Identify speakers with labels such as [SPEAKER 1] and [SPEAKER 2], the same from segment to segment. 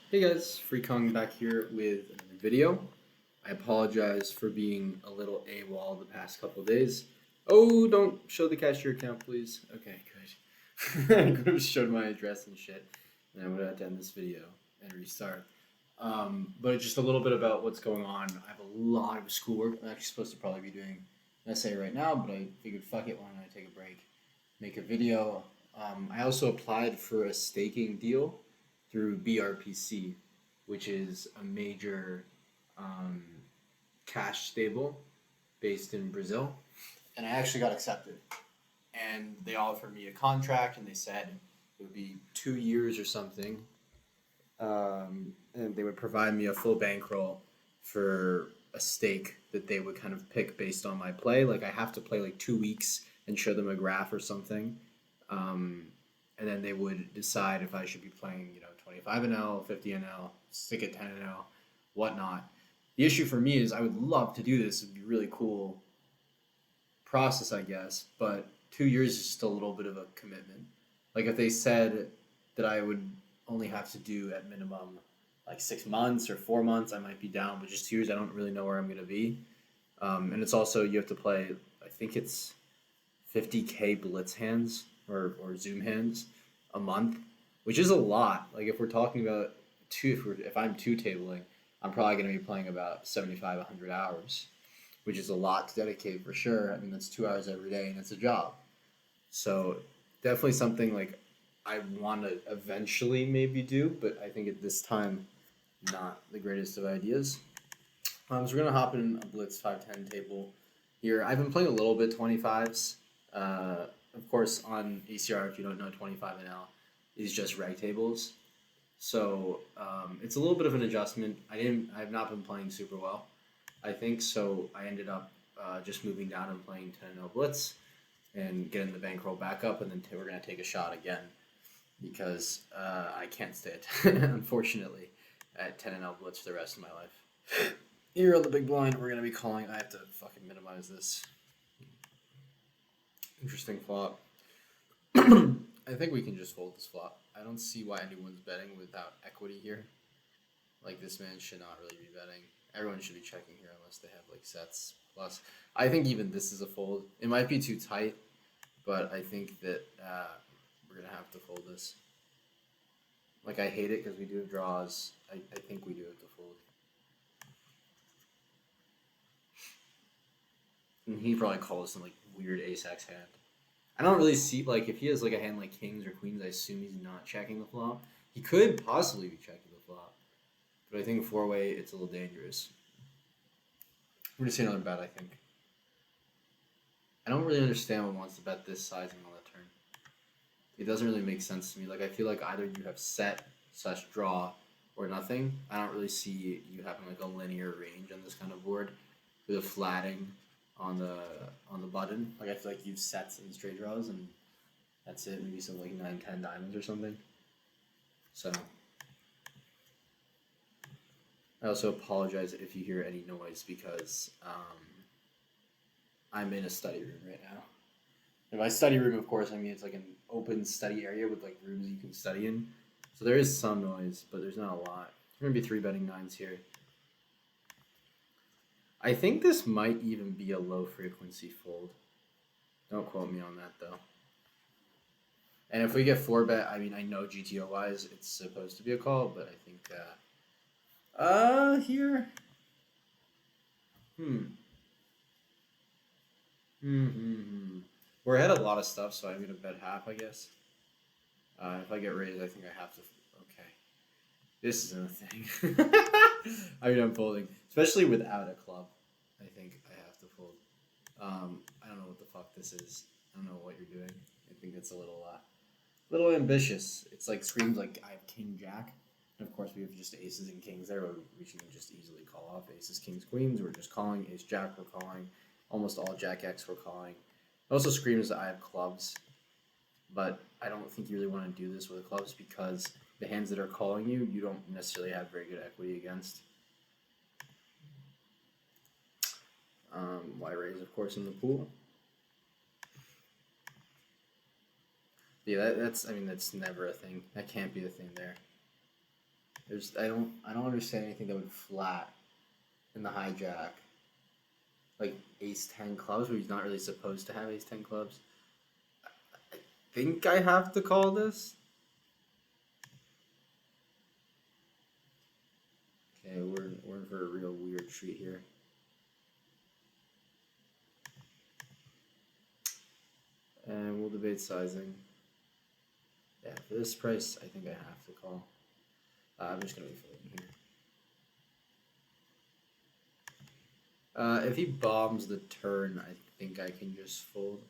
[SPEAKER 1] Hey guys, Free Kong back here with another video. I apologize for being a little AWOL the past couple of days. Oh, don't show the cashier account, please. Okay, good. I could have showed my address and shit, and I would have to end this video and restart. But just a little bit about what's going on. I have a lot of schoolwork. I'm actually supposed to probably be doing an essay right now, but I figured fuck it, why don't I take a break, make a video. I also applied for a staking deal through BRPC, which is a major um, cash stable based in Brazil. And I actually got accepted. And they offered me a contract, and they said it would be 2 years or something. And they would provide me a full bankroll for a stake that they would kind of pick based on my play. Like I have to play like 2 weeks and show them a graph or something. And then they would decide if I should be playing, 25 NL, 50 NL, stick at 10 NL, whatnot. The issue for me is I would love to do this. It'd be really cool process, I guess, but 2 years is just a little bit of a commitment. Like if they said that I would only have to do at minimum like 6 months or 4 months, I might be down, but just 2 years, I don't really know where I'm going to be. And it's also, you have to play, I think it's 50K Blitz hands or Zoom hands a month, which is a lot. Like if we're talking about if I'm two tabling, I'm probably going to be playing about 75, 100 hours, which is a lot to dedicate for sure. I mean, that's 2 hours every day and it's a job. So definitely something like I want to eventually maybe do, but I think at this time, not the greatest of ideas. So we're gonna hop in a Blitz 510 table here. I've been playing a little bit 25s. Of course, on ACR, if you don't know, 25 and L is just reg tables. So it's a little bit of an adjustment. I have not been playing super well, I think. So I ended up just moving down and playing 10 and L Blitz and getting the bankroll back up, and then we're gonna take a shot again because I can't stay at unfortunately at 10 and L Blitz for the rest of my life. Here on the big blind, we're gonna be calling. I have to fucking minimize this. Interesting flop. I think we can just fold this flop. I don't see why anyone's betting without equity here. Like this man should not really be betting. Everyone should be checking here unless they have like sets plus. I think even this is a fold. It might be too tight, but I think that we're gonna have to fold this. Like I hate it because we do have draws. I think we do have to fold. And he probably calls some like weird ace-x hand. I don't really see, like, if he has like a hand like kings or queens, I assume he's not checking the flop. He could possibly be checking the flop, but I think four-way, it's a little dangerous. We're gonna see another bet, I think. I don't really understand what wants to bet this sizing on the turn. It doesn't really make sense to me. Like, I feel like either you have set / draw or nothing. I don't really see you having like a linear range on this kind of board with a flatting on the button. Like I feel like you've sets and straight draws and that's it. Maybe some like 9-10 diamonds or something. So I also apologize if you hear any noise because I'm in a study room right now. In my study room, of course, I mean it's like an open study area with like rooms you can study in. So there is some noise, but there's not a lot. We're gonna be 3-betting nines here. I think this might even be a low frequency fold. Don't quote me on that though. And if we get 4-bet, I mean, I know GTO wise it's supposed to be a call, but I think here. We're ahead of a lot of stuff, so I'm gonna bet half, I guess. If I get raised, I think I have to. Okay, this isn't a thing. I mean, I'm folding, especially without a club. I think I have to fold. I don't know what the fuck this is. I don't know what you're doing. I think it's a little ambitious. It's like screams like I have king jack, and of course we have just aces and kings there. We can just easily call off aces, kings, queens. We're just calling ace jack. We're calling almost all jack x. We're calling. It also screams that I have clubs, but I don't think you really want to do this with clubs because the hands that are calling you, you don't necessarily have very good equity against. Why raise, of course, in the pool. Yeah, that's never a thing. That can't be a thing there. I don't understand anything that would flat in the hijack. Like ace ten clubs, where he's not really supposed to have ace ten clubs. I think I have to call this. Okay, we're in for a real weird treat here. And we'll debate sizing. Yeah, for this price, I think I have to call. I'm just gonna be folding here. If he bombs the turn, I think I can just fold.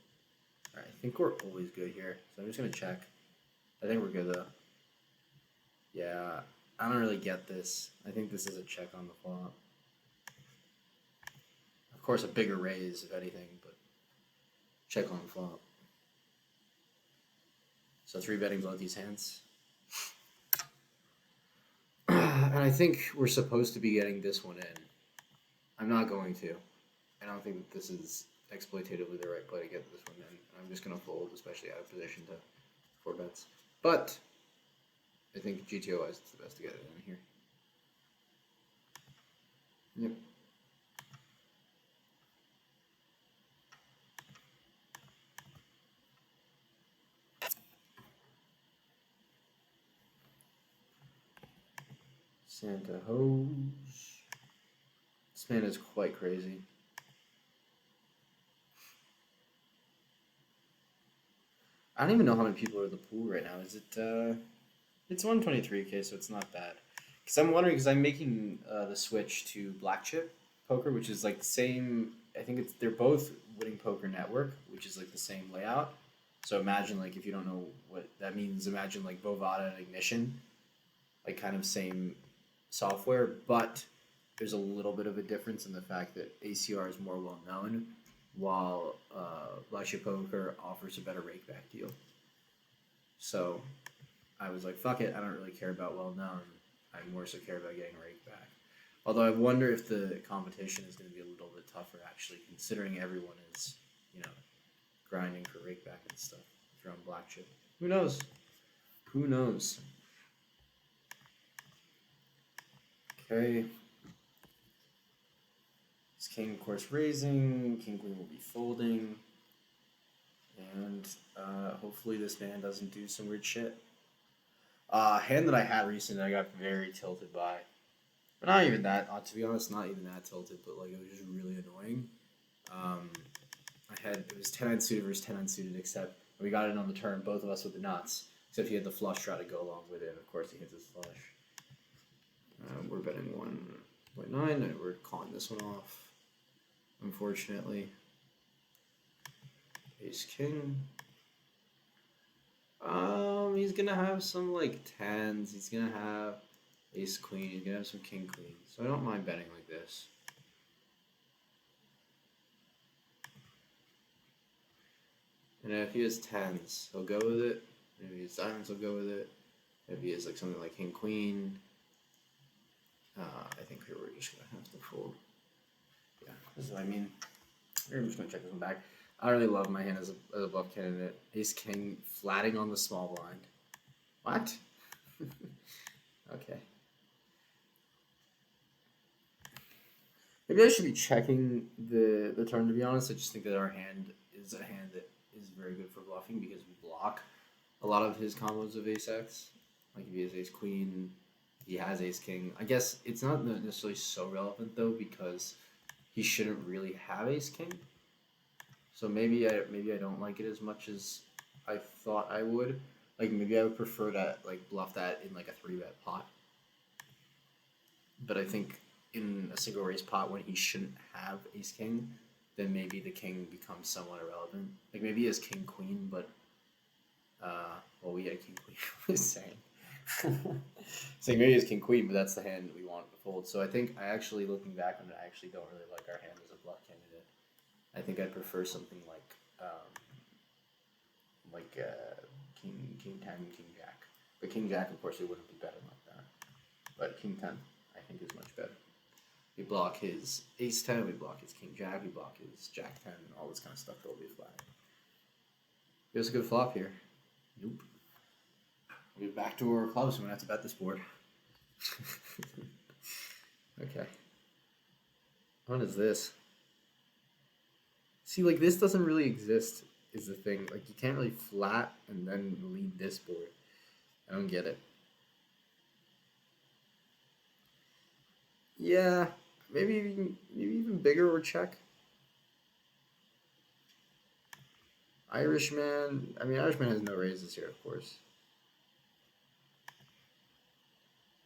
[SPEAKER 1] Alright, I think we're always good here. So I'm just gonna check. I think we're good though. Yeah, I don't really get this. I think this is a check on the flop. Of course, a bigger raise, if anything, but check on the flop. So 3-betting both these hands. And I think we're supposed to be getting this one in. I'm not going to. I don't think that this is exploitatively the right play to get this one in. I'm just going to fold, especially out of position to 4 bets. But I think GTO-wise it's the best to get it in here. Yep. Santa Hose. This man is quite crazy. I don't even know how many people are in the pool right now. Is it, it's 123K, so it's not bad. Because I'm wondering, because I'm making the switch to Black Chip Poker, which is like the same, I think they're both Winning Poker Network, which is like the same layout. So imagine, like, if you don't know what that means, imagine like Bovada and Ignition, like kind of same software, but there's a little bit of a difference in the fact that ACR is more well known, while Black Chip Poker offers a better rakeback deal. So I was like, fuck it, I don't really care about well known. I more so care about getting rakeback. Although I wonder if the competition is going to be a little bit tougher, actually, considering everyone is, grinding for rakeback and stuff. If you're on Black Chip, who knows? Who knows? Okay. It's king, of course, raising. King, queen will be folding. And hopefully this man doesn't do some weird shit. Hand that I had recently I got very tilted by. But not even that, to be honest, not even that tilted, but like it was just really annoying. It was 10 unsuited versus 10 unsuited, except we got it on the turn, both of us with the nuts, except he had the flush draw to go along with it, and of course he hits his flush. We're betting 1.9, and we're calling this one off, unfortunately. Ace king. He's gonna have some like tens. He's gonna have ace queen. He's gonna have some king queen. So I don't mind betting like this. And if he has tens, he'll go with it. If he has diamonds, he'll go with it. If he has like something like king queen, I think here we're just gonna have to fold. Yeah, this is what I mean. I'm just gonna check this one back. I really love my hand as a bluff candidate. Ace king flatting on the small blind. What? Okay. Maybe I should be checking the turn, to be honest. I just think that our hand is a hand that is very good for bluffing because we block a lot of his combos of ace x. Like if he has ace queen, he has ace king. I guess it's not necessarily so relevant though because he shouldn't really have ace king. So maybe I don't like it as much as I thought I would. Like maybe I would prefer to like bluff that in like a 3-bet pot. But I think in a single raise pot when he shouldn't have ace king, then maybe the king becomes somewhat irrelevant. Like maybe he has king queen, but well we had king queen. I was saying. So maybe it's king queen, but that's the hand we want to fold. So I think I actually looking back on it, I actually don't really like our hand as a bluff candidate. I think I'd prefer something like king 10, king jack. But king jack, of course, it wouldn't be better like that. But king 10, I think, is much better. We block his ace 10, we block his king jack, we block his jack 10, and all this kind of stuff that will be flat. Here's a good flop here. Nope. We have backdoor clubs, so we're going to have to bet this board. Okay. What is this? See, like, this doesn't really exist, is the thing. Like, you can't really flat and then lead this board. I don't get it. Yeah, maybe even bigger or check. Irishman. I mean, Irishman has no raises here, of course.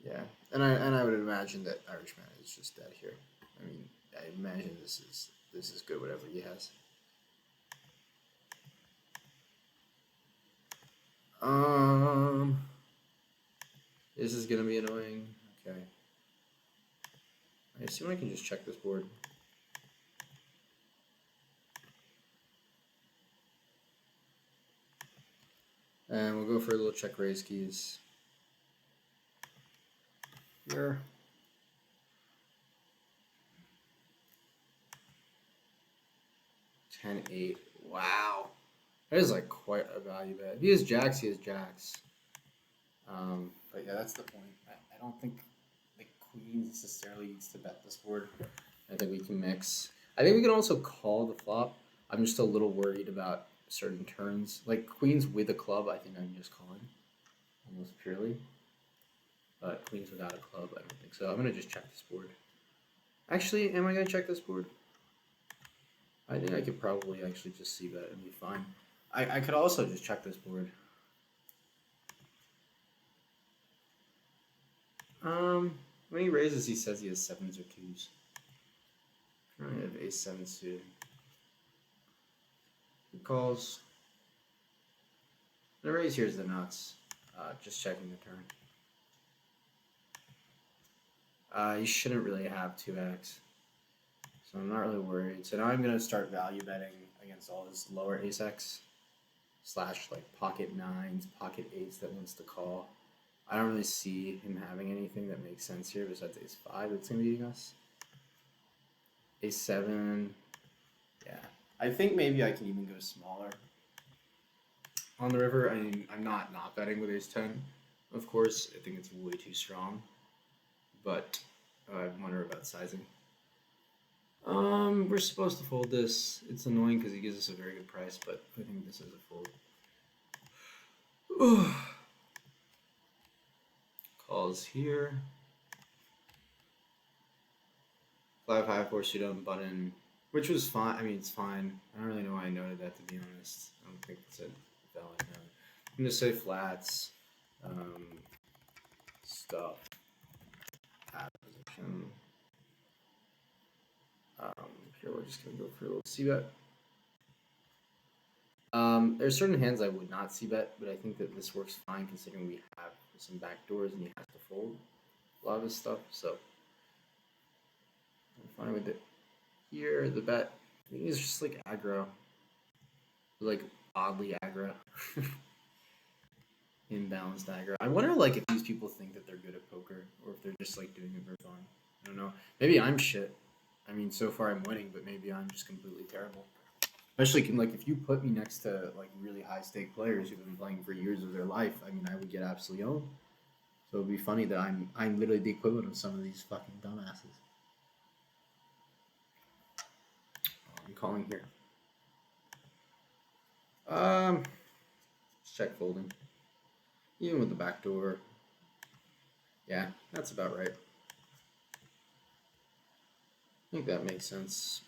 [SPEAKER 1] Yeah, and I would imagine that Irishman is just dead here. I mean, I imagine this is good. Whatever he has. Um, this is gonna be annoying. Okay. I assume I can just check this board. And we'll go for a little check raise keys. Here. Ten eight. Wow. That is like quite a value bet. If he has jacks, he has jacks. But yeah, that's the point. I don't think the queen necessarily needs to bet this board. I think we can mix. I think we can also call the flop. I'm just a little worried about certain turns. Like queens with a club, I think I'm just calling. Almost purely. But queens without a club, I don't think so. I'm gonna just check this board. Actually, am I gonna check this board? I think I could probably actually just see that and be fine. I could also just check this board. When he raises, he says he has sevens or twos. I have ace seven suited. He calls. The raise here is the nuts. Just checking the turn. You shouldn't really have 2x. So I'm not really worried. So now I'm going to start value betting against all his lower ace x / like pocket nines, pocket eights that wants to call. I don't really see him having anything that makes sense here besides ace 5 that's going to be beating us. Ace 7. Yeah. I think maybe I can even go smaller on the river. I mean, I'm not betting with ace 10. Of course, I think it's way too strong. But I wonder about sizing. We're supposed to fold this. It's annoying because he gives us a very good price, but I think this is a fold. Calls here. 5-high, 4 suit button, which was fine. I mean, it's fine. I don't really know why I noted that, to be honest. I don't think it's a valid note. I'm gonna say flats. Stuff. Out of position. Here we're just gonna go for a little c-bet. There's certain hands I would not c-bet, but I think that this works fine considering we have some back doors and he has to fold a lot of his stuff, so I'm fine with it. Here, the bet, I think it's just like aggro. Like, oddly aggro. Imbalanced aggro. I wonder, like, if these people think that they're good at poker, or if they're just, like, doing it for fun. I don't know. Maybe I'm shit. I mean, so far I'm winning, but maybe I'm just completely terrible. Especially, like, if you put me next to, like, really high-stake players who've been playing for years of their life, I mean, I would get absolutely owned. So it'd be funny that I'm literally the equivalent of some of these fucking dumbasses. I'm calling here. Let's check folding. Even with the back door. Yeah, that's about right. I think that makes sense.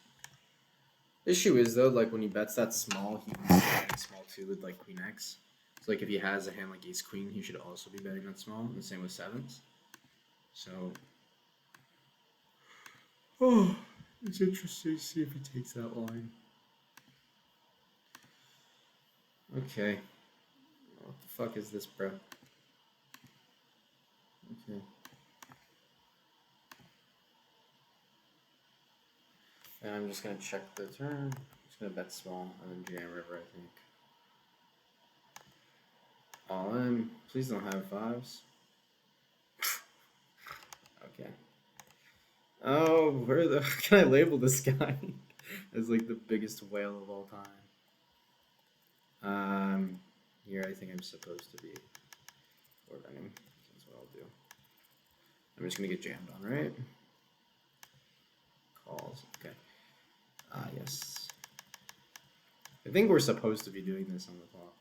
[SPEAKER 1] Issue is though, like when he bets that small, he can bet small too with like queen x. So like if he has a hand like ace queen, he should also be betting that small. And the same with sevens. So, oh, it's interesting to see if he takes that line. Okay, what the fuck is this, bro? Okay. And I'm just gonna check the turn. I'm just gonna bet small and then jam river, I think. All in. Please don't have fives. Okay. Oh, where the can I label this guy as like the biggest whale of all time? Here I think I'm supposed to be running. That's what I'll do. I'm just gonna get jammed on, right? Calls. Okay. Yes. I think we're supposed to be doing this on the clock.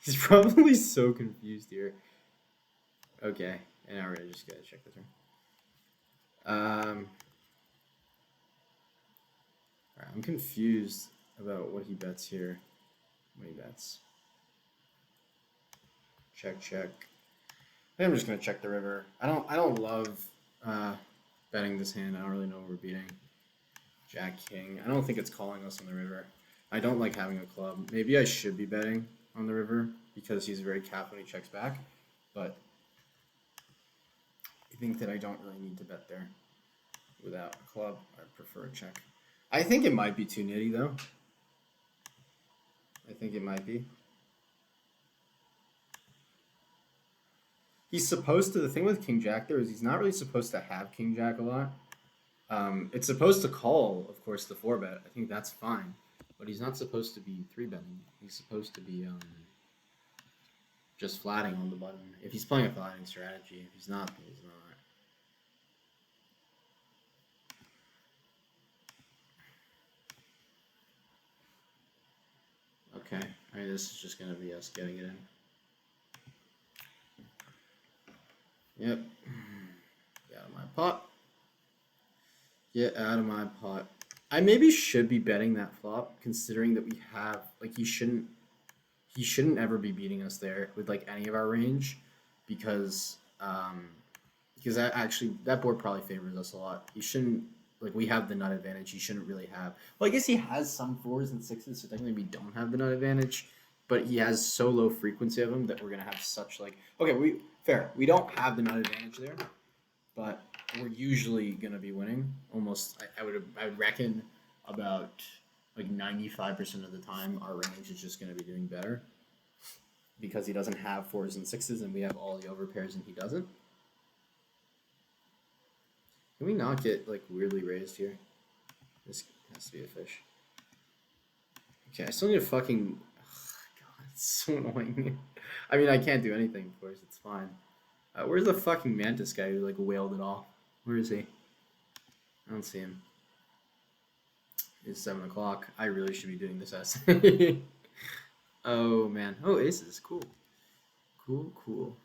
[SPEAKER 1] He's probably so confused here. Okay, and now we're just gotta check the turn. Alright, I'm confused about what he bets here. What he bets. Check, check. I think I'm just gonna check the river. I don't love betting this hand. I don't really know what we're beating. Jack King. I don't think it's calling us on the river. I don't like having a club. Maybe I should be betting on the river because he's very capped when he checks back, but I think that I don't really need to bet there without a club. I prefer a check. I think it might be too nitty though. I think it might be. He's supposed to, the thing with King Jack there is he's not really supposed to have King Jack a lot. It's supposed to call, of course, the 4-bet. I think that's fine. But he's not supposed to be 3-betting. He's supposed to be just flatting on the button. If he's playing a flatting strategy. If he's not, then he's not. Okay. I mean, this is just going to be us getting it in. Yep. Get out of my pot. Get out of my pot. I maybe should be betting that flop, considering that we have, like, he shouldn't ever be beating us there with, like, any of our range, because that actually, that board probably favors us a lot. He shouldn't, like, we have the nut advantage, he shouldn't really have, well, I guess he has some 4s and 6s, so technically we don't have the nut advantage, but he has so low frequency of them that we're going to have such, like, okay, we don't have the nut advantage there, but we're usually gonna be winning. Almost, I would reckon about like 95% of the time, our range is just gonna be doing better because he doesn't have 4s and 6s, and we have all the overpairs, and he doesn't. Can we not get like weirdly raised here? This has to be a fish. Okay, I still need a fucking. Oh, God, it's so annoying. I mean, I can't do anything. Of course, it's fine. Where's the fucking mantis guy who like wailed it off? Where is he? I don't see him. It's 7 o'clock. I really should be doing this essay. Oh man. Oh, aces. Cool. Cool, cool.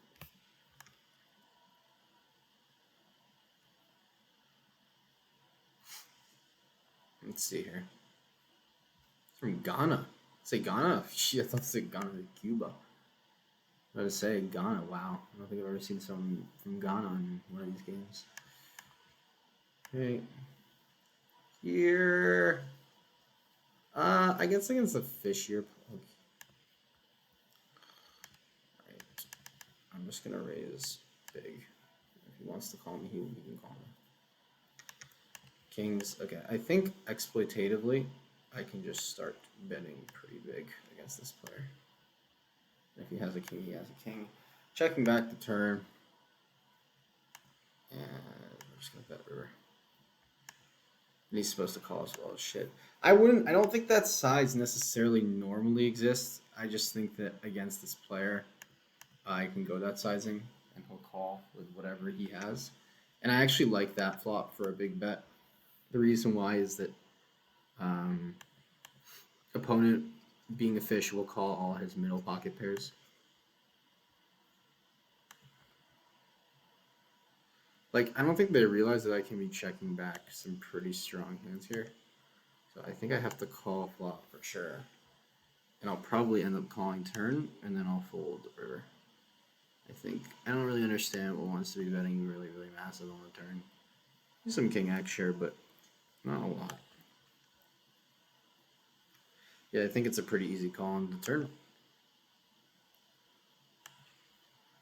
[SPEAKER 1] Let's see here. It's from Ghana. Say Ghana? Shit, I thought it said Ghana to Cuba. I was say Ghana. Wow. I don't think I've ever seen someone from Ghana in one of these games. Okay. Here. I guess against the fish here. Okay. Alright. I'm just gonna raise big. If he wants to call me, he can call me. Kings. Okay, I think exploitatively, I can just start betting pretty big against this player. If he has a king, he has a king. Checking back the turn. And we're just gonna bet river. And he's supposed to call as well. Shit. I don't think that size necessarily normally exists. I just think that against this player, I can go that sizing and he'll call with whatever he has. And I actually like that flop for a big bet. The reason why is that opponent, being a fish, will call all his middle pocket pairs. Like, I don't think they realize that I can be checking back some pretty strong hands here. So I think I have to call flop for sure. And I'll probably end up calling turn, and then I'll fold river. I think. I don't really understand what wants to be betting really, really massive on the turn. Some king X, sure, but not a lot. Yeah, I think it's a pretty easy call on the turn.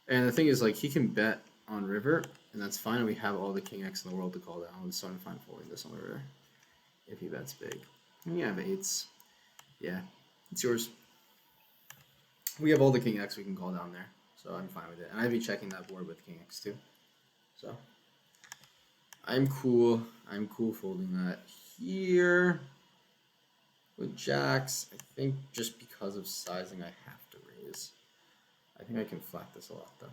[SPEAKER 1] And the thing is, like, he can bet on river, and that's fine. We have all the king X in the world to call down, so I'm fine folding this on the river if he bets big. And you have 8s. Yeah, it's yours. We have all the king X we can call down there, so I'm fine with it. And I'd be checking that board with king X too. So I'm cool. I'm cool folding that here. With jacks, I think just because of sizing, I have to raise. think I can flat this a lot, though.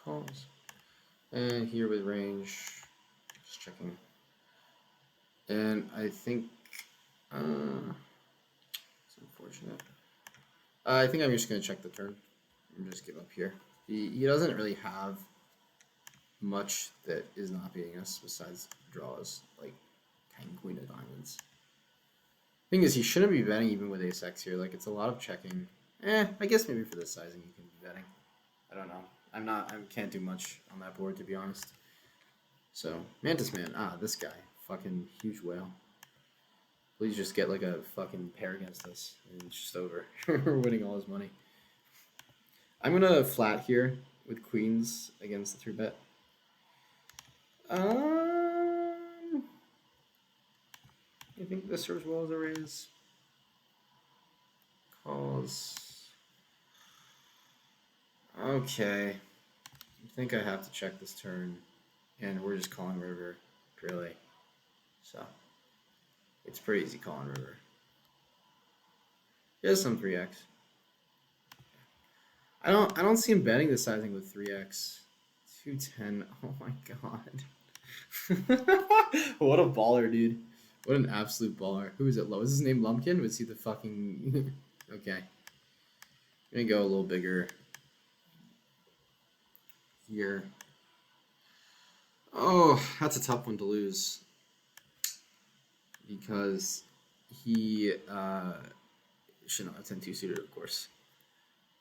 [SPEAKER 1] Calls. And here with range, just checking. And I think, it's unfortunate. I think I'm just going to check the turn and just give up here. He doesn't really have much that is not beating us besides draws, like King, Queen of Diamonds. Thing is, he shouldn't be betting even with Ace-X here. Like, it's a lot of checking. I guess maybe for this sizing you can be betting. I don't know. I can't do much on that board, to be honest. So, Mantis Man. This guy. Fucking huge whale. Please just get like a fucking pair against us. And it's just over. We're winning all his money. I'm gonna flat here with queens against the 3-bet. You think this serves well as a raise? Calls. Okay. I think I have to check this turn. And we're just calling river, purely. So, it's pretty easy calling river. He has some 3x. I don't see him betting the sizing with 3x. 210. Oh my god. What a baller, dude. What an absolute baller. Who is it? Was his name Lumpkin? Was he the fucking... Okay. I'm gonna go a little bigger here. Oh, that's a tough one to lose. Because he should not have 10-2 suited, of course.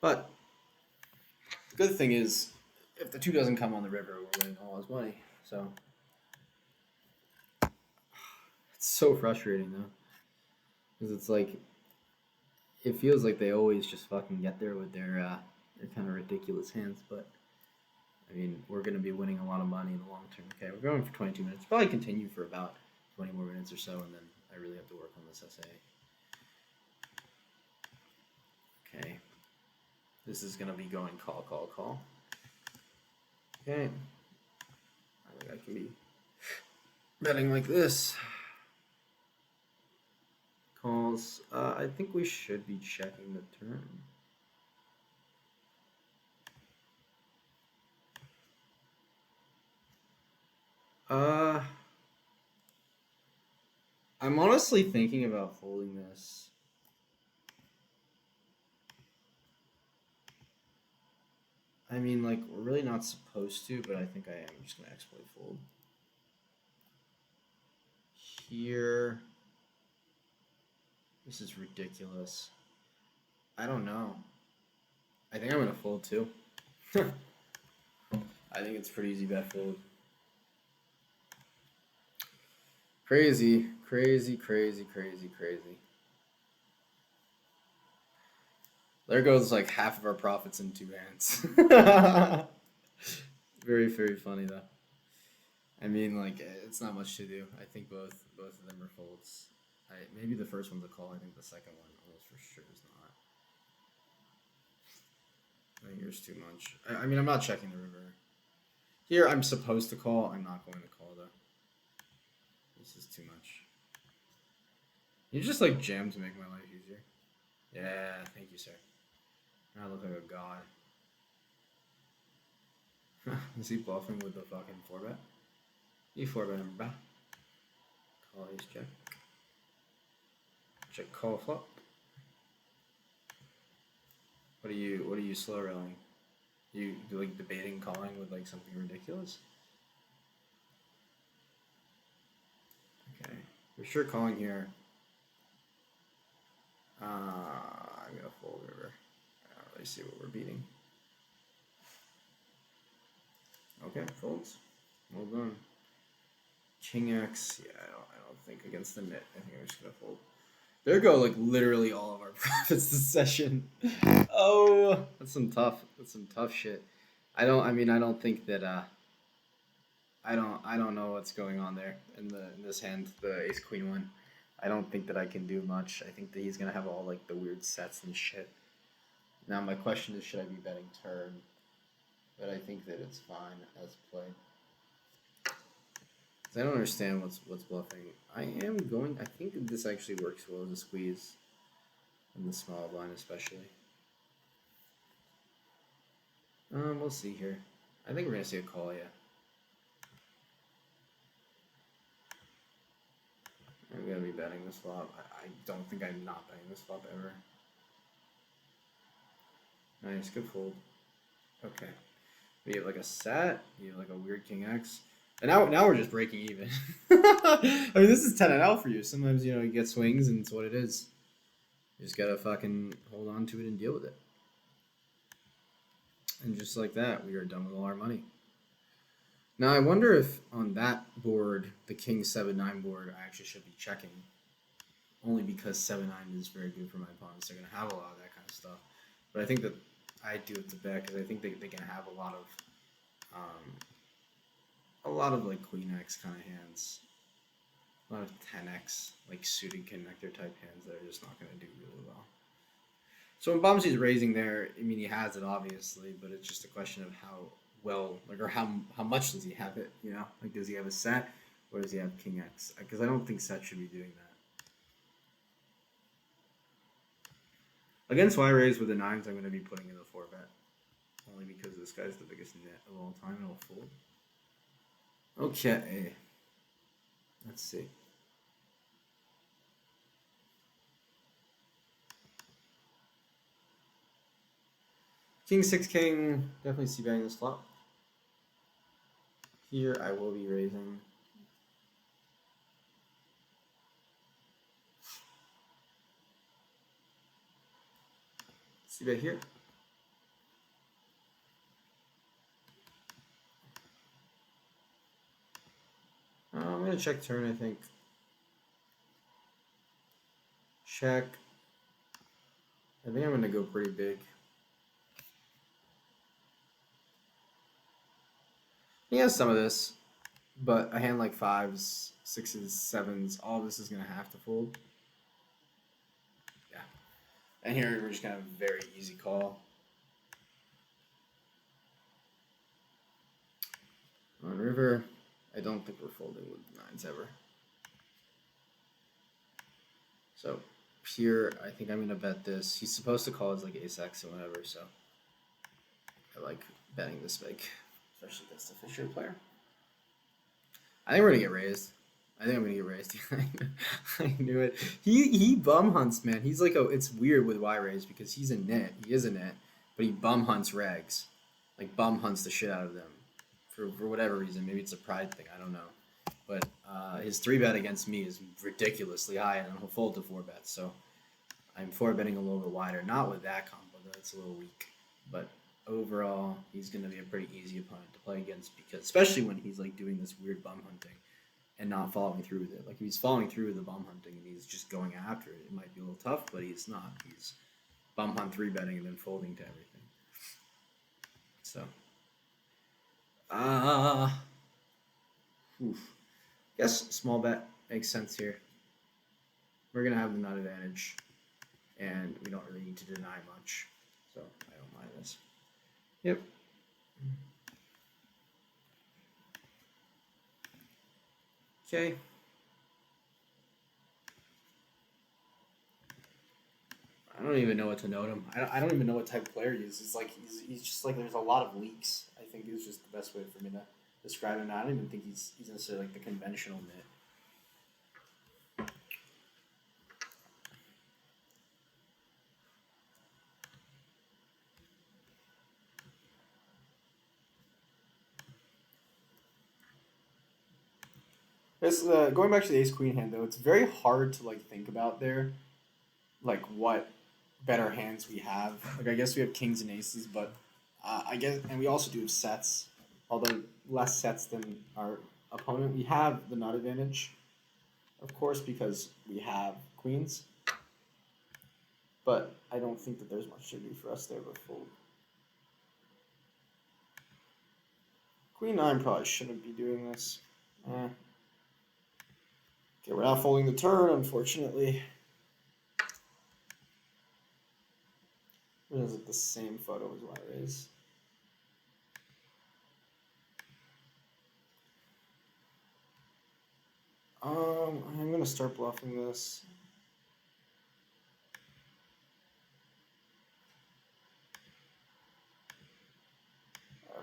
[SPEAKER 1] But the good thing is, if the 2 doesn't come on the river, we're winning all his money. So it's so frustrating though, because it's like it feels like they always just fucking get there with their kind of ridiculous hands. But I mean, we're gonna be winning a lot of money in the long term. Okay, we're going for 22 minutes. Probably continue for about 20 more minutes or so, and then I really have to work on this SA. Okay. This is going to be going call, call, call. Okay. I think I can be betting like this. Calls. I think we should be checking the turn. I'm honestly thinking about folding this. I mean, like, we're really not supposed to, but I think I am just going to exploit fold. Here. This is ridiculous. I don't know. I think I'm going to fold too. I think it's pretty easy bet fold. Crazy, crazy, crazy, crazy, crazy. There goes like half of our profits in 2 hands. Very, very funny though. I mean, like, it's not much to do. I think both of them are folds. Maybe the first one's a call. I think the second one almost for sure is not. I think here's too much. I mean, I'm not checking the river. Here, I'm supposed to call. I'm not going to call though. This is too much. You just like jam to make my life easier. Yeah, thank you, sir. I look like a god. Is he bluffing with the fucking 4-bet? You 4-bet him back. Call ace check. Check call flop. What are you slow rolling? You do like debating calling with like something ridiculous? Okay. We're sure calling here. I'm gonna fold river. I don't really see what we're beating. Okay, folds. Well done. King X. Yeah, I don't think against the mitt. I think I'm just gonna fold. There go like literally all of our profits this session. Oh, that's some tough shit. I don't think that I don't know what's going on there in this hand, the ace queen one. I don't think that I can do much. I think that he's gonna have all like the weird sets and shit. Now my question is, should I be betting turn? But I think that it's fine as played. I don't understand what's bluffing. I am going. I think this actually works well as a squeeze, in the small blind especially. We'll see here. I think we're gonna see a call, yeah. I'm gonna be betting this flop. I don't think I'm not betting this flop ever. Nice, good fold. Okay. We have like a set. You have like a weird king X. And now we're just breaking even. I mean, this is 10 and out for you. Sometimes, you know, you get swings and it's what it is. You just gotta fucking hold on to it and deal with it. And just like that, we are done with all our money. Now, I wonder if on that board, the king 7-9 board, I actually should be checking. Only because 7-9 is very good for my opponents. They're going to have a lot of that kind of stuff. But I think that I do it to bet because I think they can have a lot of like queen X kind of hands. A lot of 10x, like suited connector type hands that are just not going to do really well. So when Bombsy's raising there, I mean, he has it obviously, but it's just a question of how well, like, or how much does he have it, you know? Like, does he have a set, or does he have king X? Because I don't think set should be doing that. Against Y raise with the 9s, I'm going to be putting in the 4-bet. Only because this guy's the biggest net of all time, and it'll fold. Okay. Let's see. King 6 king, definitely c-betting this flop. Here I will be raising. C-bet here. I'm going to check turn, I think. Check. I think I'm going to go pretty big. He has some of this, but a hand like 5s, 6s, 7s, all of this is going to have to fold. Yeah. And here we're just going to have a very easy call. On river, I don't think we're folding with 9s ever. So here, I think I'm going to bet this. He's supposed to call as like ace-x or whatever, so I like betting this big. Especially against the Fisher player. I think we're gonna get raised. I think I'm gonna get raised. I knew it. He bum hunts, man. He's like it's weird with Y raise because he's a net. He is a net, but he bum hunts regs. Like bum hunts the shit out of them. For whatever reason. Maybe it's a pride thing, I don't know. But his 3-bet against me is ridiculously high, and he'll fold to 4-bets. So I'm 4-betting a little bit wider. Not with that combo, that's a little weak. But overall, he's going to be a pretty easy opponent to play against, because especially when he's like doing this weird bum hunting and not following through with it. Like if he's following through with the bum hunting and he's just going after it, it might be a little tough, but he's not. He's bum hunt 3-betting and then folding to everything. So, guess small bet makes sense here. We're going to have the nut advantage, and we don't really need to deny much, so I don't mind this. Yep. Okay. I don't even know what to note him. I don't even know what type of player he is. It's like he's just like there's a lot of leaks. I think is just the best way for me to describe him. I don't even think he's necessarily like the conventional mid. This going back to the ace queen hand though, it's very hard to like think about there, like what better hands we have. Like I guess we have kings and aces, but I guess, and we also do have sets, although less sets than our opponent. We have the nut advantage, of course, because we have queens. But I don't think that there's much to do for us there but fold. Queen 9 probably shouldn't be doing this. Okay, we're not folding the turn, unfortunately. It is like the same photo as what it is.
[SPEAKER 2] I'm gonna start bluffing this.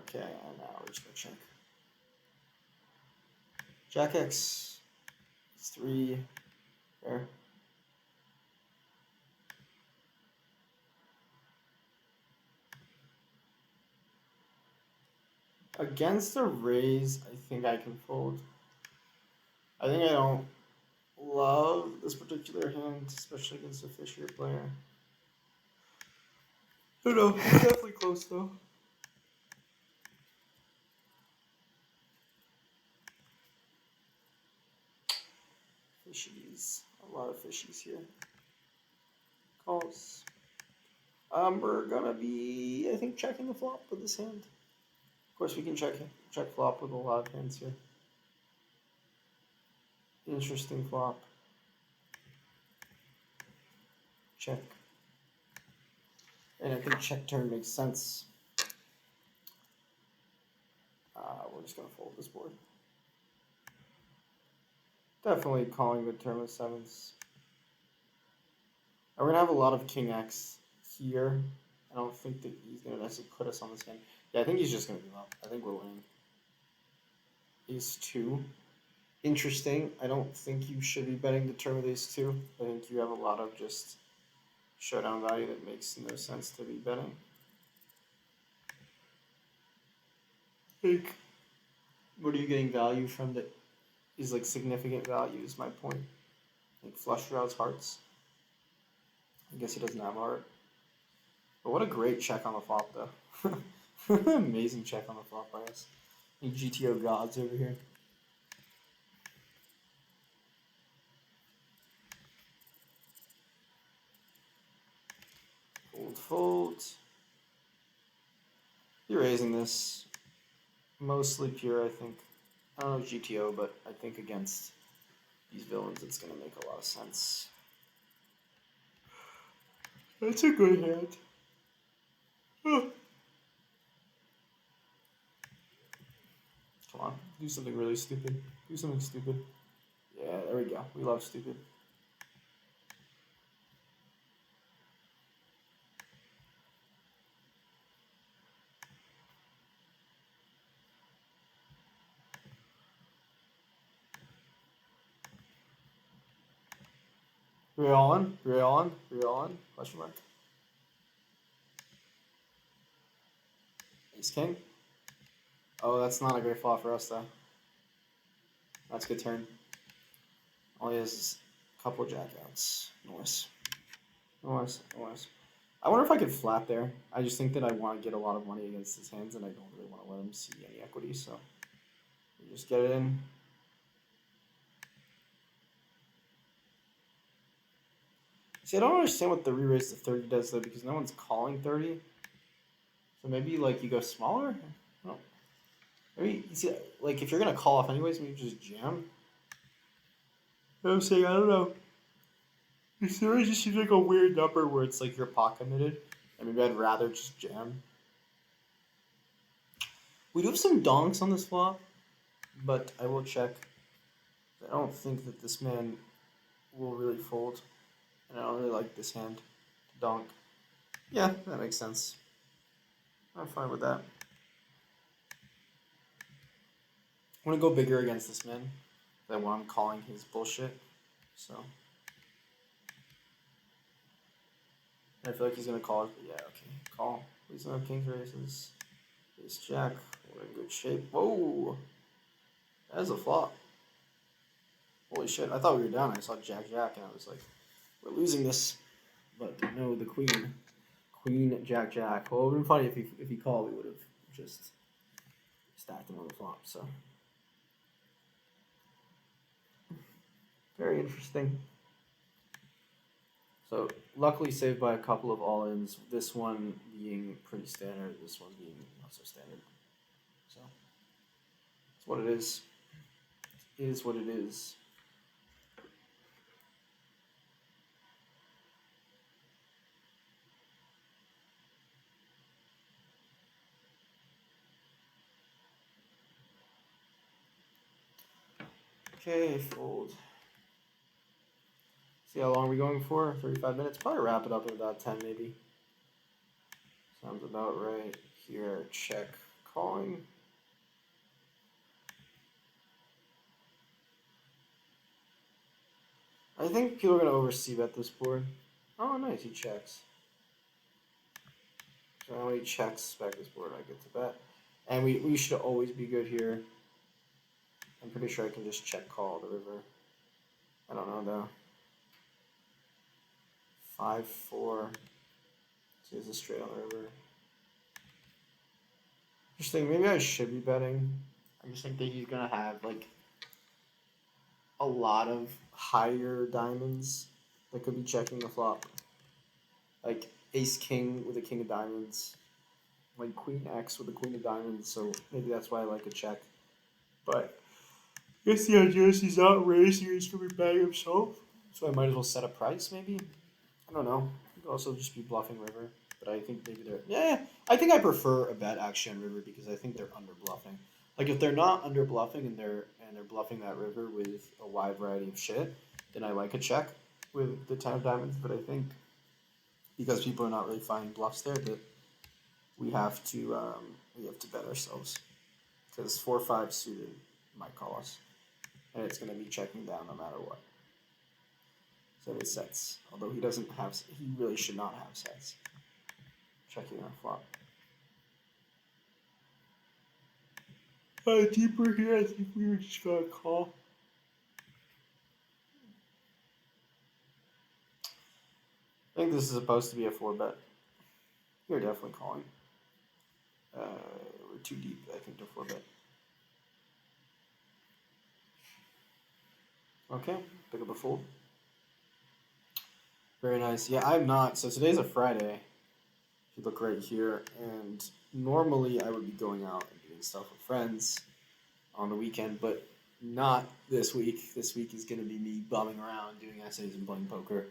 [SPEAKER 2] Okay, and now we're just gonna check. Jack X. It's 3. There. Against a raise, I think I can fold. I think I don't love this particular hand, especially against a fishier player. I don't know, it's definitely close though. Fishies. A lot of fishies here. Calls. We're gonna be, I think, checking the flop with this hand. Of course, we can check flop with a lot of hands here. Interesting flop. Check. And I think check turn makes sense. We're just gonna fold this board. Definitely calling the turn with sevens. And we're gonna have a lot of king X here. I don't think that he's gonna necessarily put us on this hand. Yeah, I think he's just gonna give up. I think we're winning. Ace 2. Interesting. I don't think you should be betting the turn with ace 2. I think you have a lot of just showdown value that makes no sense to be betting. Like, what are you getting value from that is like significant value is my point. Like flush draws hearts. I guess he doesn't have a heart. But what a great check on the flop though. Amazing check on the flop by us. GTO gods over here. Fold. You're raising this. Mostly pure, I think. I don't know GTO, but I think against these villains it's going to make a lot of sense. That's a good hand. Oh. Come on, do something really stupid. Do something stupid. Yeah, there we go. We love stupid. We're all in? We're all in? We're all in? Question mark. Ace King. Oh, that's not a great flop for us though. That's a good turn. All he has is a couple jack outs. Nice. Nice. Nice. I wonder if I could flat there. I just think that I want to get a lot of money against his hands and I don't really want to let him see any equity, so we just get it in. See, I don't understand what the re-raise to 30 does though, because no one's calling 30. So maybe like you go smaller? No. Maybe you see, like if you're gonna call off anyways, maybe you just jam. You know what I'm saying? I don't know. The 30 just seems like a weird number where it's like you're pot committed. And maybe I'd rather just jam. We do have some donks on this flop, but I will check. I don't think that this man will really fold. And I don't really like this hand to donk. Yeah, that makes sense. I'm fine with that. I'm gonna go bigger against this man than what I'm calling his bullshit. So I feel like he's gonna call it. Yeah, okay, call. Please no king's races. Ace jack. We're in good shape. Whoa, that is a flop. Holy shit! I thought we were down. I saw jack jack, and I was like, we're losing this. But no, the queen. Queen, jack, jack. Well, it would have been funny if he called, we would have just stacked him on the flop. So very interesting. So luckily saved by a couple of all-ins. This one being pretty standard. This one being not so standard. So it's what it is. It is what it is. Okay, fold. See how long are we going for? 35 minutes. Probably wrap it up in about 10 maybe. Sounds about right. Here, check calling. I think people are going to oversee bet this board. Oh, nice, he checks. So now when he checks back this board, I get to bet. And we should always be good here. I'm pretty sure I can just check call the river. I don't know though. 5-4. See, this is straight on the river. Interesting. Maybe I should be betting. I just think that he's gonna have like a lot of higher diamonds that could be checking the flop. Like ace king with a king of diamonds, like queen X with a queen of diamonds. So maybe that's why I like a check. But I guess the idea is he's not raising, he's gonna be betting himself. So I might as well set a price maybe. I don't know. You could also just be bluffing river. But I think maybe they're I think I prefer a bet actually on river because I think they're under bluffing. Like if they're not under bluffing and they're bluffing that river with a wide variety of shit, then I like a check with the 10 of diamonds. But I think because people are not really finding bluffs there, that we have to bet ourselves because 4-5 suited might call us, and it's gonna be checking down no matter what. So it sets, although he doesn't have, he really should not have sets. Checking our flop. Deeper here, I think we were just gonna call. I think this is supposed to be a 4-bet. You're definitely calling. We're too deep, I think, to 4-bet. Okay, pick up a fold. Very nice. Yeah, I'm not. So today's a Friday. If you look right here, and normally I would be going out and doing stuff with friends on the weekend, but not this week. This week is going to be me bumming around doing essays and playing poker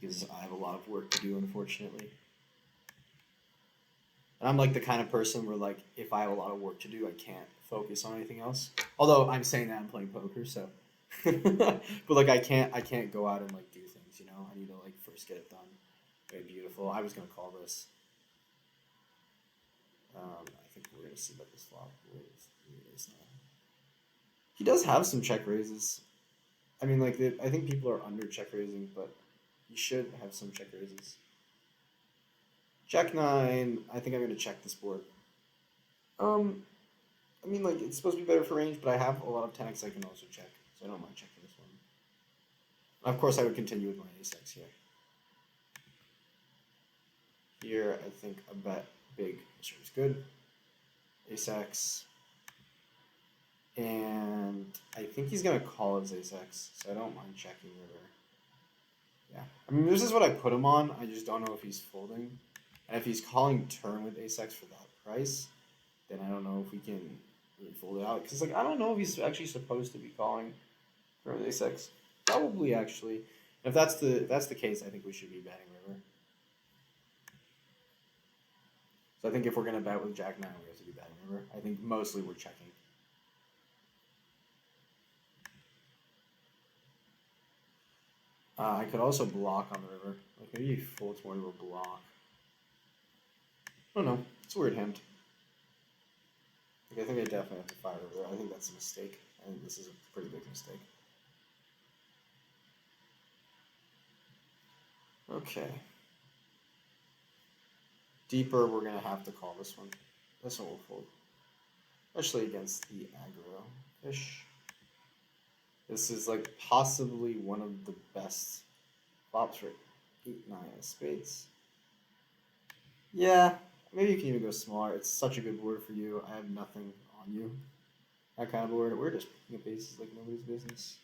[SPEAKER 2] because I have a lot of work to do, unfortunately. And I'm like the kind of person where, like, if I have a lot of work to do, I can't focus on anything else. Although I'm saying that I'm playing poker, so. But like I can't go out and like do things, you know. I need to like first get it done. Very beautiful. I was gonna call this. I think we're gonna see about this flop. He does have some check raises. I mean, like I think people are under check raising, but he should have some check raises. Jack 9. I think I'm gonna check this board. I mean, like it's supposed to be better for range, but I have a lot of 10x I can also check, so I don't mind checking this one. Of course, I would continue with my ace-x here. Here, I think a bet big sure is good. Ace-x. And I think he's going to call his ace-x, so I don't mind checking river. Yeah. I mean, this is what I put him on. I just don't know if he's folding. And if he's calling turn with ace-x for that price, then I don't know if we can really fold it out. Because like I don't know if he's actually supposed to be calling for ace-x. Probably actually. If that's the case, I think we should be betting river. So I think if we're gonna bet with Jack 9, we have to be betting river. I think mostly we're checking. I could also block on the river. Like maybe he folds more to a block. I don't know. It's a weird hand. Like I think I definitely have to fire river. I think that's a mistake. I think this is a pretty big mistake. Okay. Deeper, we're going to have to call this one. This one will fold. Especially against the aggro fish. This is like possibly one of the best flops for 8-9 of spades. Yeah, maybe you can even go smaller. It's such a good board for you. I have nothing on you. That kind of board. We're just picking up aces like nobody's business.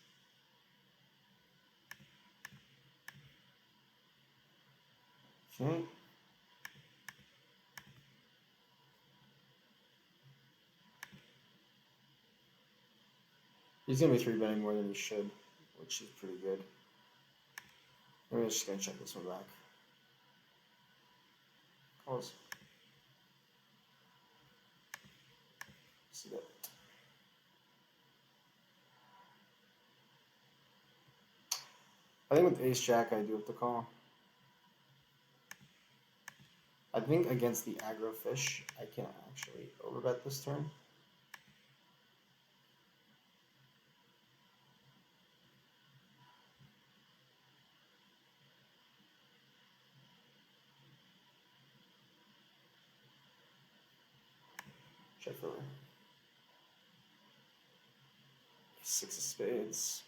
[SPEAKER 2] Okay. He's going to be 3-betting more than he should, which is pretty good. I'm just going to check this one back. Calls. See that. I think with ace jack I do have to call. I think against the aggro fish I can actually overbet this turn. Check for 6 of spades.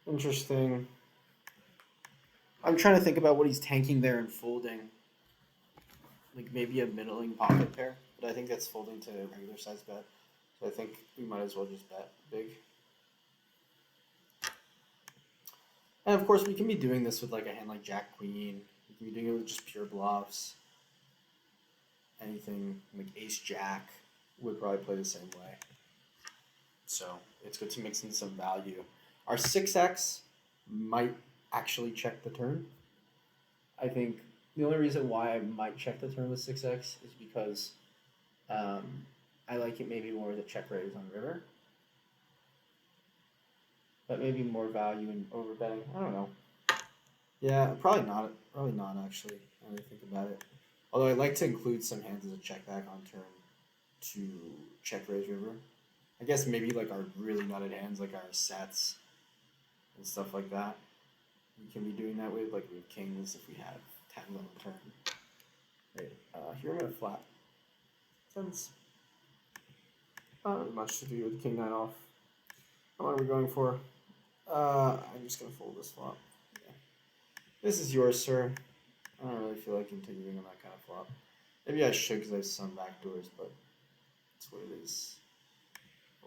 [SPEAKER 2] Interesting. I'm trying to think about what he's tanking there and folding. Like maybe a middling pocket pair, but I think that's folding to a regular size bet. So I think we might as well just bet big. And of course we can be doing this with like a hand like Jack Queen. We can be doing it with just pure bluffs. Anything like Ace Jack would probably play the same way. So it's good to mix in some value. Our 6x might actually check the turn. I think the only reason why I might check the turn with 6x is because I like it maybe more that check raise on river. But maybe more value in overbetting. I don't know. Yeah, probably not. Probably not actually. Now that I think about it. Although I'd like to include some hands as a check back on turn to check raise river. I guess maybe like our really nutted hands, like our sets and stuff like that. We can be doing that with, like we have kings if we have tens on the turn. Right. Here I'm gonna flat. Tens. Not really much to do with king 9 off. What are we going for? I'm just gonna fold this flop. Yeah. This is yours, sir. I don't really feel like continuing on that kind of flop. Maybe I should because I have some backdoors, but that's what it is.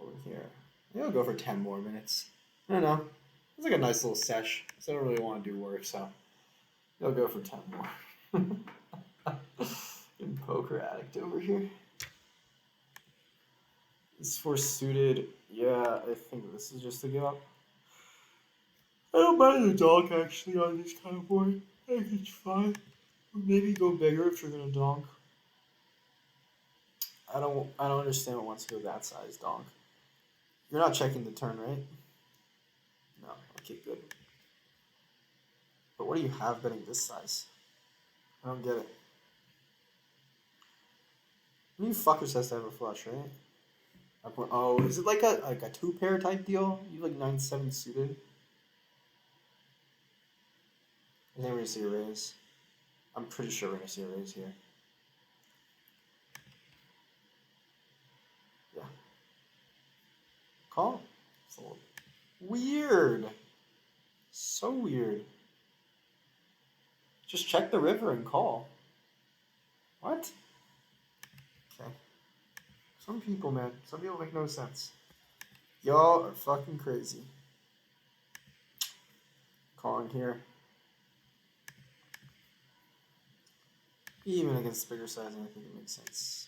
[SPEAKER 2] Over here. Maybe I'll go for 10 more minutes. I don't know. It's like a nice little sesh. So I don't really want to do work, so I'll go for 10 more. In poker addict over here. This 4 suited. Yeah, I think this is just a give up. I don't mind the donk actually on this kind of board. I think it's fine. Maybe go bigger if you're gonna donk. I don't understand what wants to go that size donk. You're not checking the turn, right? No. Okay, good. But what do you have betting this size? I don't get it. You fuckers has to have a flush, right? Oh, is it like a 2-pair type deal? You have like 9-7 suited. I think we're gonna see a raise. I'm pretty sure we're gonna see a raise here. Yeah. Call. Fold. Weird. So weird. Just check the river and call. What? Okay. Some people, man. Some people make no sense. Y'all are fucking crazy. Calling here. Even against bigger sizing, I think it makes sense.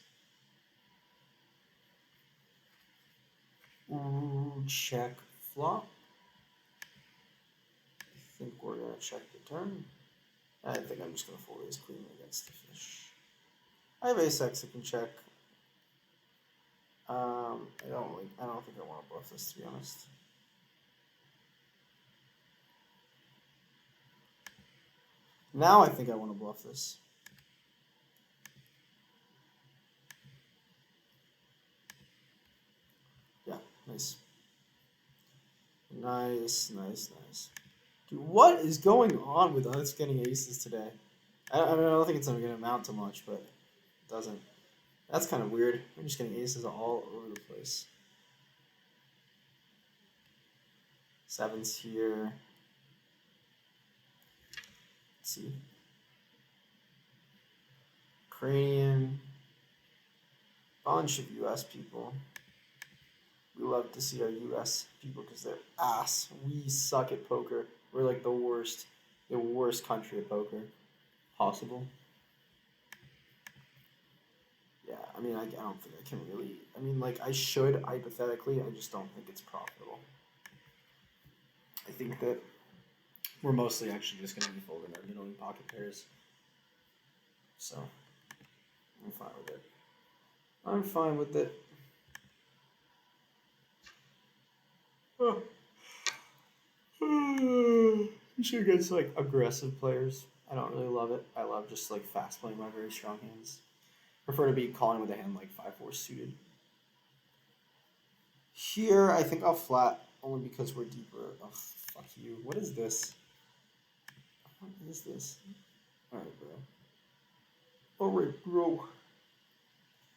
[SPEAKER 2] Ooh, check flop. I think we're gonna check the turn. I think I'm just gonna fold ace queen against the fish. I have ace x I can check. I don't think I want to bluff this, to be honest. Now I think I want to bluff this. Yeah, nice. Nice. Dude, what is going on with us getting aces today? I don't think it's going to amount to much, but it doesn't. That's kind of weird. We're just getting aces all over the place. 7's here. Let's see. Ukrainian. Bunch of US people. We love to see our US people because they're ass. We suck at poker. We're like the worst country at poker possible. Yeah, I mean, I don't think I can really. I mean, like, I should hypothetically. I just don't think it's profitable. I think that we're mostly actually just going to be folding our middling pocket pairs. So, I'm fine with it. I'm fine with it. Oh. Especially against like aggressive players. I don't really love it. I love just like fast playing my very strong hands. Prefer to be calling with a hand like 5-4 suited. Here, I think I'll flat only because we're deeper. Oh, fuck you. What is this? What is this? Alright, bro. Alright, bro.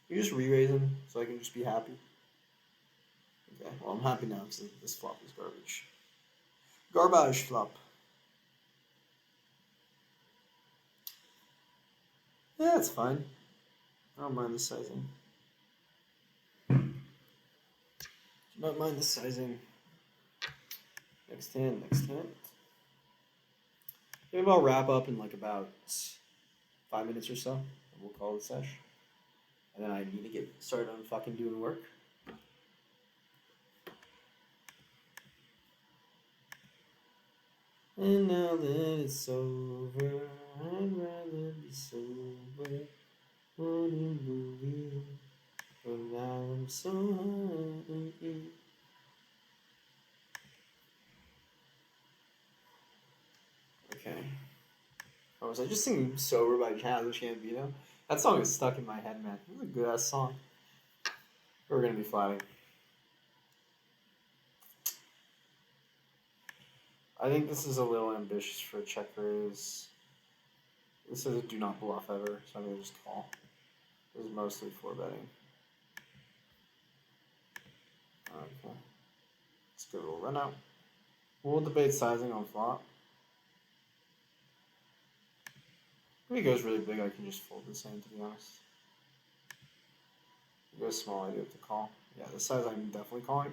[SPEAKER 2] You just re-raising so I can just be happy. Okay, well, I'm happy now because this flop is garbage. Garbage flop. Yeah, it's fine. I don't mind the sizing. Do not mind the sizing. Next hand, next hand. Maybe I'll wrap up in like about 5 minutes or so. And we'll call it a sesh. And then I need to get started on fucking doing work. And now that it's over, I'd rather be sober. Wouldn't believe, but now I'm so high. Okay. Oh, was I just singing Sober by Childish Gambino? That song is stuck in my head, man. It was a good ass song. We're gonna be flatting. I think this is a little ambitious for a check raise. This is a do not bluff ever, so I'm gonna just call. This is mostly for betting. Okay. Let's go to a run out. We'll debate sizing on flop. If he goes really big, I can just fold this hand, to be honest. If he goes small, I do have to call. Yeah, this size I'm definitely calling.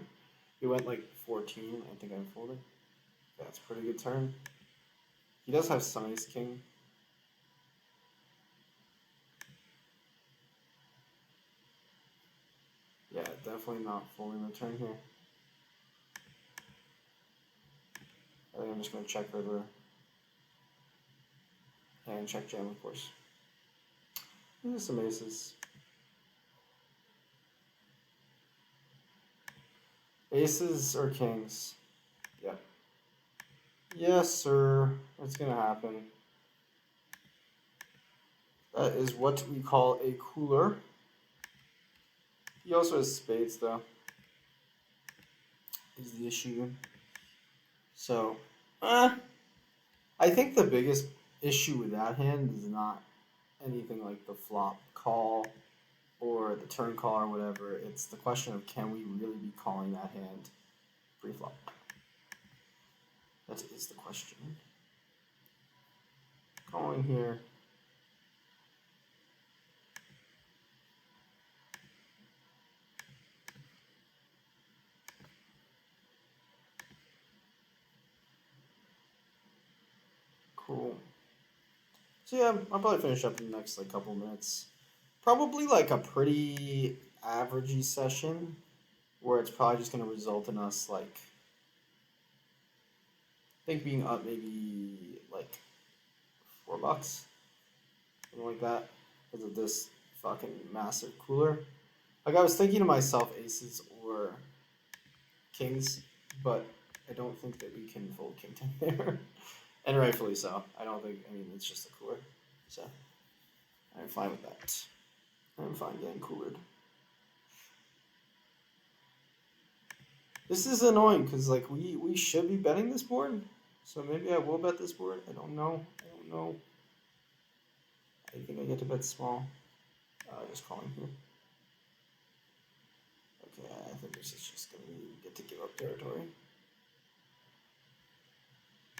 [SPEAKER 2] He went like 14, I think I'm folding. Yeah, it's a pretty good turn. He does have some ace king. Yeah, definitely not folding the turn here. I think I'm just going to check river. And check jam, of course. These are some aces. Aces or kings? Yep. Yes, sir. It's going to happen. That is what we call a cooler. He also has spades, though. Is the issue. So, I think the biggest issue with that hand is not anything like the flop call or the turn call or whatever. It's the question of can we really be calling that hand pre-flop? That is the question. Calling here. Cool. So yeah, I'll probably finish up in the next like couple minutes. Probably like a pretty averagey session where it's probably just going to result in us like I think being up maybe like $4, something like that, because of this fucking massive cooler. Like I was thinking to myself, aces or kings, but I don't think that we can fold king 10 there, and rightfully so. I mean, it's just a cooler, so I'm fine with that. I'm fine getting coolered. This is annoying because like we should be betting this board, so maybe I will bet this board. I don't know. I think I get to bet small. Just calling here. Okay, I think this is just gonna get to give up territory.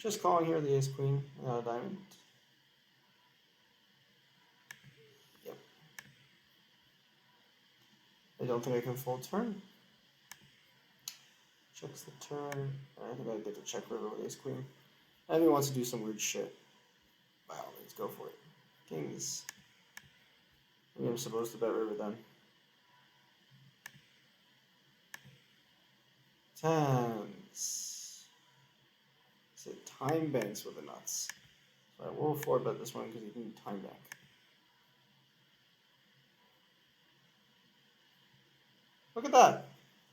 [SPEAKER 2] Just calling here the ace queen without a diamond. Yep. I don't think I can fold turn. Checks the turn. I think I get to check river with ace queen. And if he wants to do some weird shit, by all means, go for it. Kings. Maybe I'm supposed to bet river then. Tens. Is it time banks with the nuts? So I will forward bet this one because he can time bank. Look at that.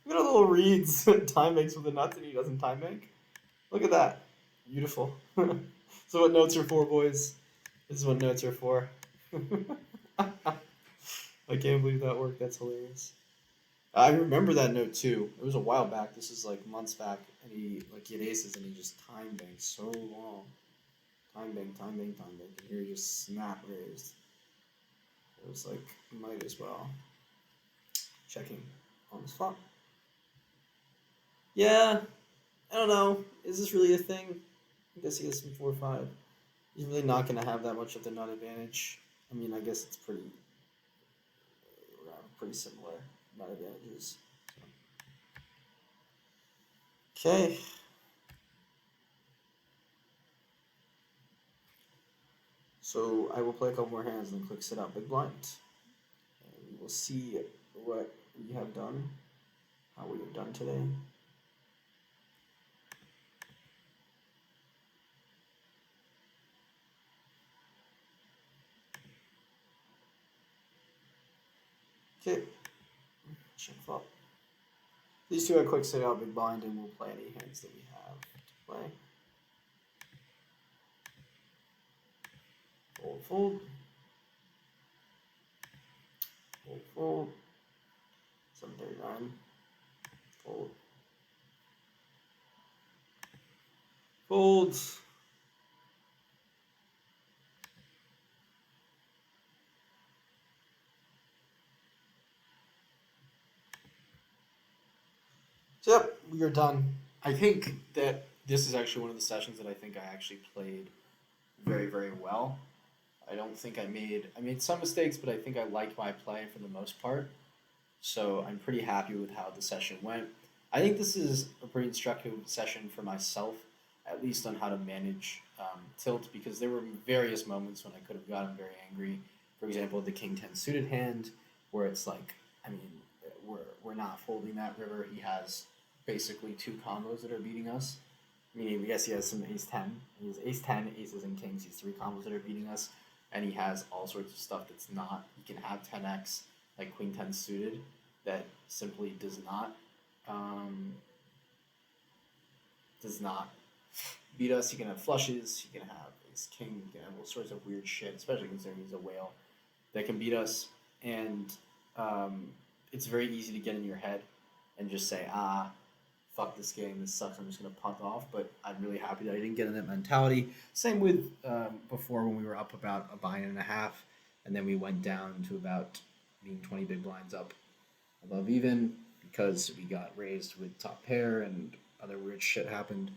[SPEAKER 2] Look at all the little reads. Time banks with the nuts and he doesn't time bank. Look at that. Beautiful. This is what notes are for, boys. This is what notes are for. I can't believe that worked. That's hilarious. I remember that note too. It was a while back. This is like months back, and he had aces, and he just time banked so long. Time bank, time bank, time bank, and here he just snap raised. It was like, might as well. Checking on the spot. Yeah, I don't know. Is this really a thing? I guess he gets some 4-5. He's really not going to have that much of the nut advantage. I mean, I guess it's pretty similar nut advantages. Okay. So I will play a couple more hands and then click sit out big blind. And we will see what we have done, how we have done today. Okay, check flop. These two I quick sit out big blind and we'll play any hands that we have to play. Fold, fold. Fold, fold. 739. Fold. Fold. So yep, we are done. I think that this is actually one of the sessions that I think I actually played very, very well. I don't think I made some mistakes, but I think I liked my play for the most part. So I'm pretty happy with how the session went. I think this is a pretty instructive session for myself, at least on how to manage tilt, because there were various moments when I could have gotten very angry. For example, the King 10 suited hand, where it's like, I mean, we're not folding that river. He has basically two combos that are beating us. Meaning, yes, he has some ace 10. He has ace 10, aces, and kings. He has three combos that are beating us. And he has all sorts of stuff that's not. He can have 10x, like queen 10 suited, that simply does not beat us. He can have flushes. He can have ace king. He can have all sorts of weird shit, especially considering he's a whale, that can beat us. And it's very easy to get in your head and just say, fuck this game, this sucks, I'm just going to punt off. But I'm really happy that I didn't get in that mentality. Same with before when we were up about a bind and a half, and then we went down to about being 20 big blinds up above even because we got raised with top pair and other weird shit happened.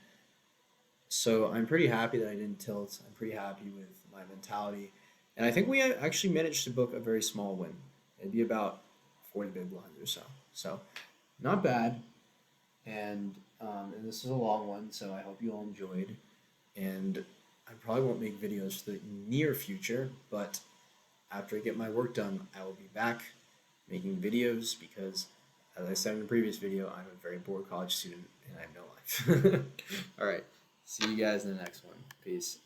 [SPEAKER 2] So I'm pretty happy that I didn't tilt. I'm pretty happy with my mentality. And I think we actually managed to book a very small win. It'd be about 40 big blinds or so. So not bad. And this is a long one, so I hope you all enjoyed. And I probably won't make videos for the near future, but after I get my work done, I will be back making videos because, as I said in the previous video, I'm a very bored college student and I have no life. All right. See you guys in the next one. Peace.